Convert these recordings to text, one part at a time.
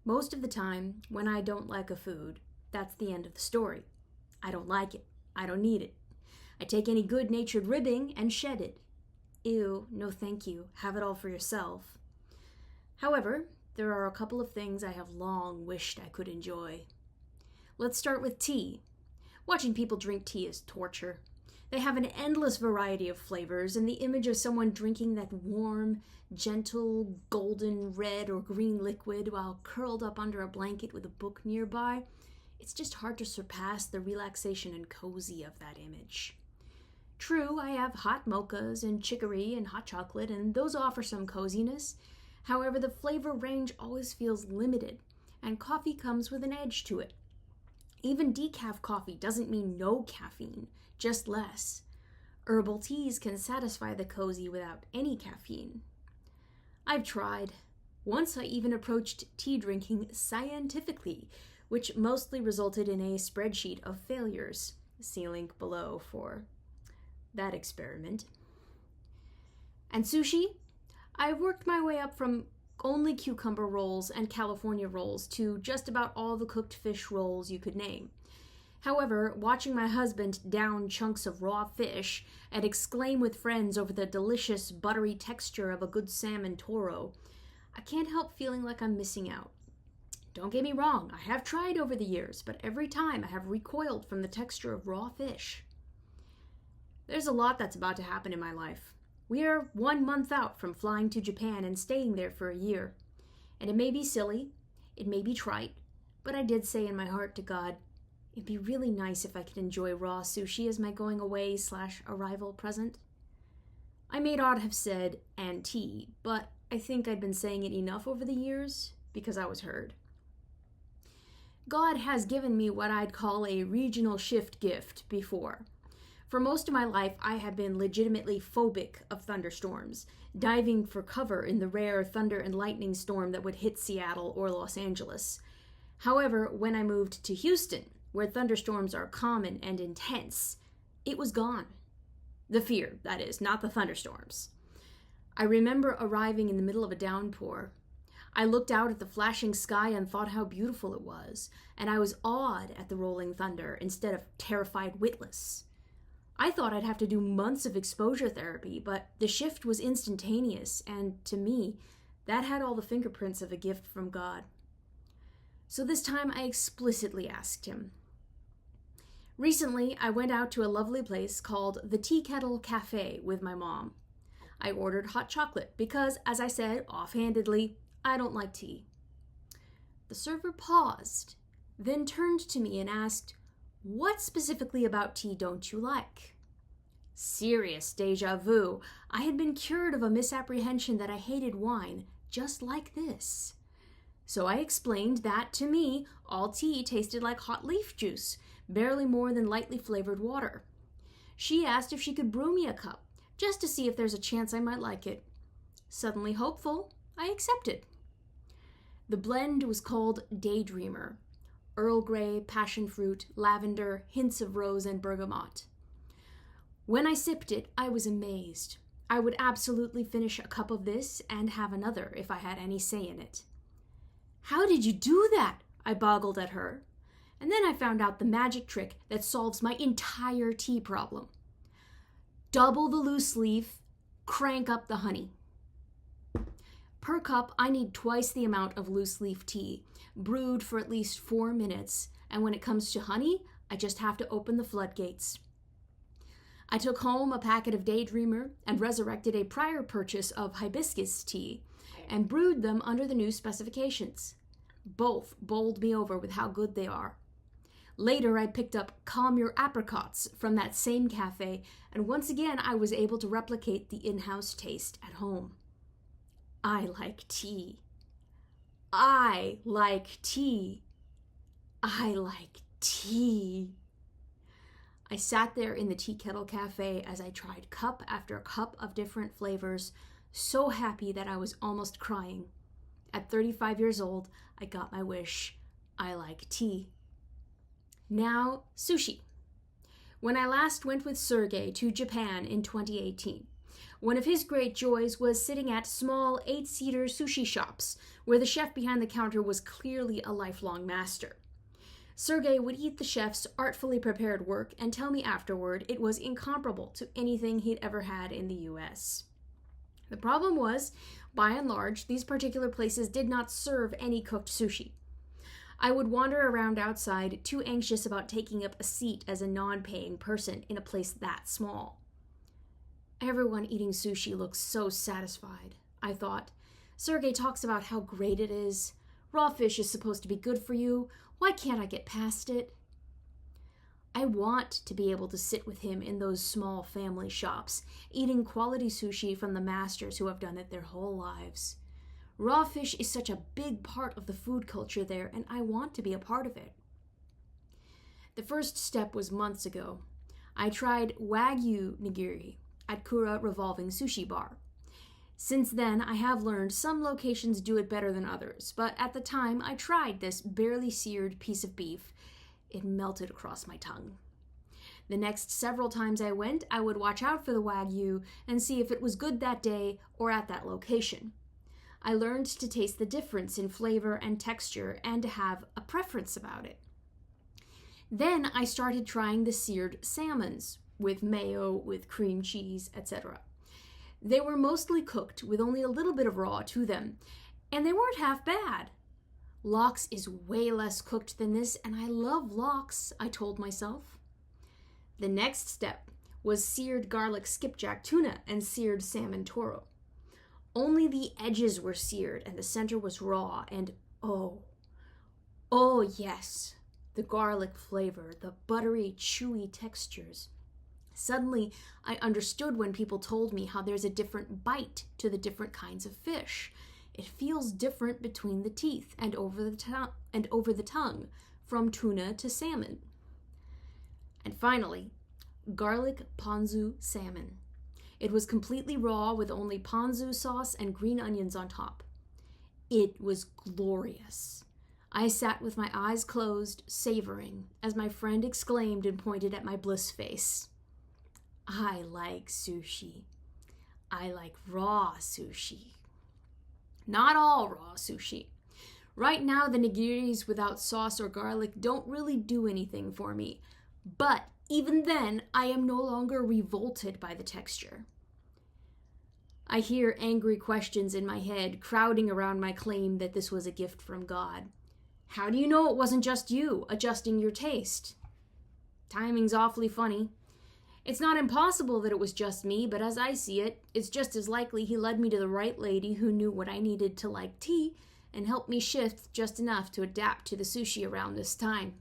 Most of the time, when I don't like a food, that's the end of the story. I don't like it. I don't need it. I take any good-natured ribbing and shed it. Ew, no thank you. Have it all for yourself. However, there are a couple of things I have long wished I could enjoy. Let's start with tea. Watching people drink tea is torture. They have an endless variety of flavors, and the image of someone drinking that warm, gentle, golden, red, or green liquid while curled up under a blanket with a book nearby, it's just hard to surpass the relaxation and cozy of that image. True, I have hot mochas and chicory and hot chocolate, and those offer some coziness. However, the flavor range always feels limited, and coffee comes with an edge to it. Even decaf coffee doesn't mean no caffeine, just less. Herbal teas can satisfy the cozy without any caffeine. I've tried. Once I even approached tea drinking scientifically, which mostly resulted in a spreadsheet of failures. See link below for that experiment. And sushi? I've worked my way up from only cucumber rolls and California rolls to just about all the cooked fish rolls you could name. However, watching my husband down chunks of raw fish and exclaim with friends over the delicious buttery texture of a good salmon toro, I can't help feeling like I'm missing out. Don't get me wrong, I have tried over the years, but every time I have recoiled from the texture of raw fish. There's a lot that's about to happen in my life. We are 1 month out from flying to Japan and staying there for a year. And it may be silly, it may be trite, but I did say in my heart to God, it'd be really nice if I could enjoy raw sushi as my going away/arrival present. I may not have said, and tea, but I think I'd been saying it enough over the years because I was heard. God has given me what I'd call a regional shift gift before. For most of my life, I have been legitimately phobic of thunderstorms, diving for cover in the rare thunder and lightning storm that would hit Seattle or Los Angeles. However, when I moved to Houston, where thunderstorms are common and intense, it was gone. The fear, that is, not the thunderstorms. I remember arriving in the middle of a downpour. I looked out at the flashing sky and thought how beautiful it was, and I was awed at the rolling thunder instead of terrified witless. I thought I'd have to do months of exposure therapy, but the shift was instantaneous, and to me, that had all the fingerprints of a gift from God. So this time I explicitly asked him. Recently, I went out to a lovely place called the Tea Kettle Cafe with my mom. I ordered hot chocolate because, as I said offhandedly, I don't like tea. The server paused, then turned to me and asked, "What specifically about tea don't you like?" Serious deja vu. I had been cured of a misapprehension that I hated wine, just like this. So I explained that, to me, all tea tasted like hot leaf juice, barely more than lightly flavored water. She asked if she could brew me a cup, just to see if there's a chance I might like it. Suddenly hopeful, I accepted. The blend was called Daydreamer. Earl Grey, passion fruit, lavender, hints of rose and bergamot. When I sipped it, I was amazed. I would absolutely finish a cup of this and have another if I had any say in it. "How did you do that?" I boggled at her. And then I found out the magic trick that solves my entire tea problem. Double the loose leaf, crank up the honey. Per cup, I need twice the amount of loose leaf tea, brewed for at least 4 minutes, and when it comes to honey, I just have to open the floodgates. I took home a packet of Daydreamer and resurrected a prior purchase of hibiscus tea and brewed them under the new specifications. Both bowled me over with how good they are. Later, I picked up Calm Your Apricots from that same cafe, and once again, I was able to replicate the in-house taste at home. I like tea. I like tea. I like tea. I sat there in the Tea Kettle Cafe as I tried cup after cup of different flavors, so happy that I was almost crying. At 35 years old, I got my wish. I like tea. Now, sushi. When I last went with Sergey to Japan in 2018, One of his great joys was sitting at small 8-seater sushi shops, where the chef behind the counter was clearly a lifelong master. Sergei would eat the chef's artfully prepared work and tell me afterward it was incomparable to anything he'd ever had in the US. The problem was, by and large, these particular places did not serve any cooked sushi. I would wander around outside, too anxious about taking up a seat as a non-paying person in a place that small. Everyone eating sushi looks so satisfied, I thought. Sergei talks about how great it is. Raw fish is supposed to be good for you. Why can't I get past it? I want to be able to sit with him in those small family shops, eating quality sushi from the masters who have done it their whole lives. Raw fish is such a big part of the food culture there, and I want to be a part of it. The first step was months ago. I tried Wagyu nigiri at Kura Revolving Sushi Bar. Since then, I have learned some locations do it better than others, but at the time I tried this barely seared piece of beef. It melted across my tongue. The next several times I went, I would watch out for the Wagyu and see if it was good that day or at that location. I learned to taste the difference in flavor and texture and to have a preference about it. Then I started trying the seared salmons, with mayo, with cream cheese, etc. They were mostly cooked with only a little bit of raw to them, and they weren't half bad. Lox is way less cooked than this, and I love lox, I told myself. The next step was seared garlic skipjack tuna and seared salmon toro. Only the edges were seared and the center was raw, and oh yes, the garlic flavor, the buttery, chewy textures. Suddenly, I understood when people told me how there's a different bite to the different kinds of fish. It feels different between the teeth and over the tongue, from tuna to salmon. And finally, garlic ponzu salmon. It was completely raw with only ponzu sauce and green onions on top. It was glorious. I sat with my eyes closed, savoring, as my friend exclaimed and pointed at my bliss face. I like sushi. I like raw sushi. Not all raw sushi. Right now, the nigiris without sauce or garlic don't really do anything for me. But even then, I am no longer revolted by the texture. I hear angry questions in my head crowding around my claim that this was a gift from God. How do you know it wasn't just you adjusting your taste? Timing's awfully funny. It's not impossible that it was just me, but as I see it, it's just as likely he led me to the right lady who knew what I needed to like tea and helped me shift just enough to adapt to the sushi around this time.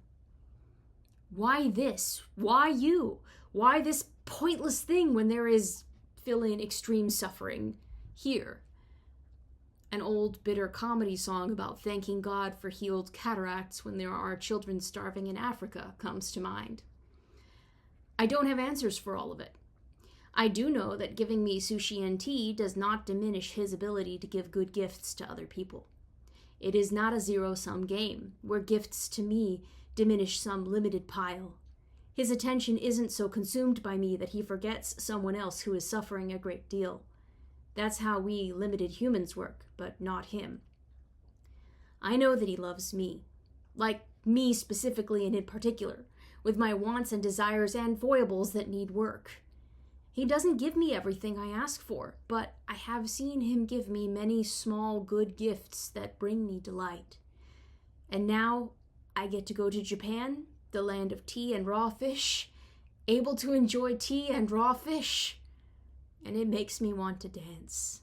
Why this? Why you? Why this pointless thing when there is, fill in extreme suffering, here? An old, bitter comedy song about thanking God for healed cataracts when there are children starving in Africa comes to mind. I don't have answers for all of it. I do know that giving me sushi and tea does not diminish his ability to give good gifts to other people. It is not a zero-sum game, where gifts to me diminish some limited pile. His attention isn't so consumed by me that he forgets someone else who is suffering a great deal. That's how we limited humans work, but not him. I know that he loves me. Like me specifically and in particular, with my wants and desires and foibles that need work. He doesn't give me everything I ask for, but I have seen him give me many small good gifts that bring me delight. And now I get to go to Japan, the land of tea and raw fish, able to enjoy tea and raw fish, and it makes me want to dance.